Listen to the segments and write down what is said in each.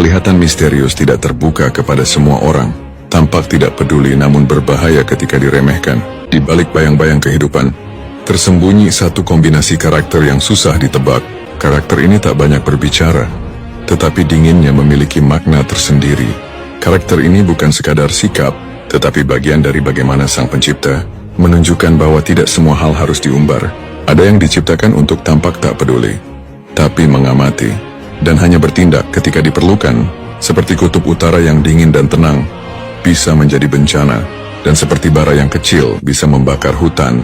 Kelihatan misterius, tidak terbuka kepada semua orang. Tampak tidak peduli namun berbahaya ketika diremehkan. Di balik bayang-bayang kehidupan, tersembunyi satu kombinasi karakter yang susah ditebak. Karakter ini tak banyak berbicara, tetapi dinginnya memiliki makna tersendiri. Karakter ini bukan sekadar sikap, tetapi bagian dari bagaimana Sang Pencipta menunjukkan bahwa tidak semua hal harus diumbar. Ada yang diciptakan untuk tampak tak peduli, tapi mengamati, dan hanya bertindak ketika diperlukan, seperti kutub utara yang dingin dan tenang, bisa menjadi bencana, dan seperti bara yang kecil bisa membakar hutan.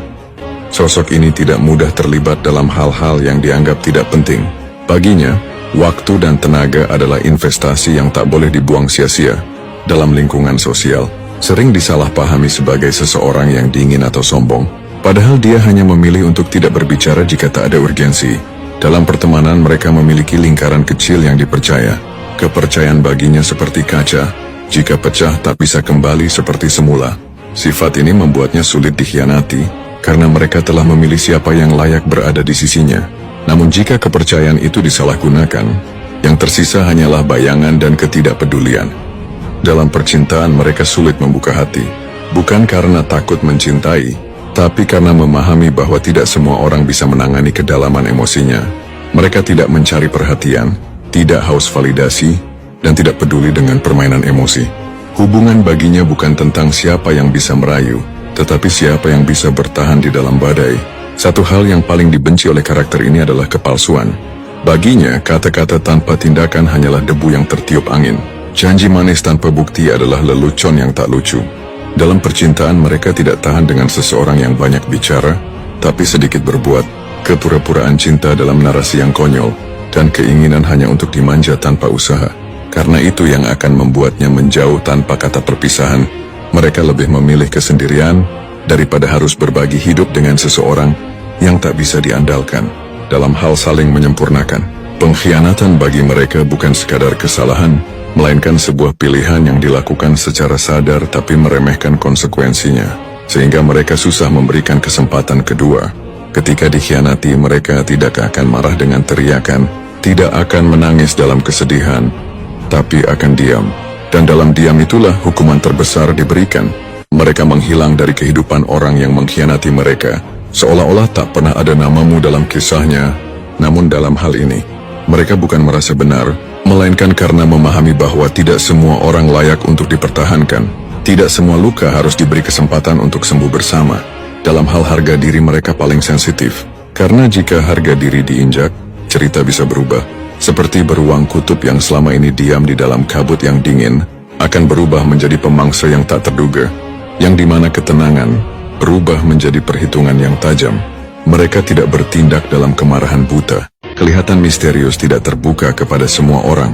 Sosok ini tidak mudah terlibat dalam hal-hal yang dianggap tidak penting. Baginya, waktu dan tenaga adalah investasi yang tak boleh dibuang sia-sia. Dalam lingkungan sosial, sering disalahpahami sebagai seseorang yang dingin atau sombong, padahal dia hanya memilih untuk tidak berbicara jika tak ada urgensi. Dalam pertemanan, mereka memiliki lingkaran kecil yang dipercaya. Kepercayaan baginya seperti kaca, jika pecah tak bisa kembali seperti semula. Sifat ini membuatnya sulit dikhianati, karena mereka telah memilih siapa yang layak berada di sisinya. Namun jika kepercayaan itu disalahgunakan, yang tersisa hanyalah bayangan dan ketidakpedulian. Dalam percintaan mereka sulit membuka hati, bukan karena takut mencintai, tapi karena memahami bahwa tidak semua orang bisa menangani kedalaman emosinya. Mereka tidak mencari perhatian, tidak haus validasi, dan tidak peduli dengan permainan emosi. Hubungan baginya bukan tentang siapa yang bisa merayu, tetapi siapa yang bisa bertahan di dalam badai. Satu hal yang paling dibenci oleh karakter ini adalah kepalsuan. Baginya, kata-kata tanpa tindakan hanyalah debu yang tertiup angin. Janji manis tanpa bukti adalah lelucon yang tak lucu. Dalam percintaan, mereka tidak tahan dengan seseorang yang banyak bicara, tapi sedikit berbuat. Kepura-puraan cinta dalam narasi yang konyol, dan keinginan hanya untuk dimanja tanpa usaha. Karena itu yang akan membuatnya menjauh tanpa kata perpisahan. Mereka lebih memilih kesendirian daripada harus berbagi hidup dengan seseorang yang tak bisa diandalkan. Dalam hal saling menyempurnakan, pengkhianatan bagi mereka bukan sekadar kesalahan, melainkan sebuah pilihan yang dilakukan secara sadar tapi meremehkan konsekuensinya, sehingga mereka susah memberikan kesempatan kedua. Ketika dikhianati, mereka tidak akan marah dengan teriakan, tidak akan menangis dalam kesedihan, tapi akan diam. Dan dalam diam itulah hukuman terbesar diberikan. Mereka menghilang dari kehidupan orang yang mengkhianati mereka, seolah-olah tak pernah ada namamu dalam kisahnya. Namun dalam hal ini, mereka bukan merasa benar, melainkan karena memahami bahwa tidak semua orang layak untuk dipertahankan. Tidak semua luka harus diberi kesempatan untuk sembuh bersama. Dalam hal harga diri, mereka paling sensitif, karena jika harga diri diinjak, cerita bisa berubah. Seperti beruang kutub yang selama ini diam di dalam kabut yang dingin, akan berubah menjadi pemangsa yang tak terduga, yang dimana ketenangan berubah menjadi perhitungan yang tajam. Mereka tidak bertindak dalam kemarahan buta. Kelihatan misterius, tidak terbuka kepada semua orang.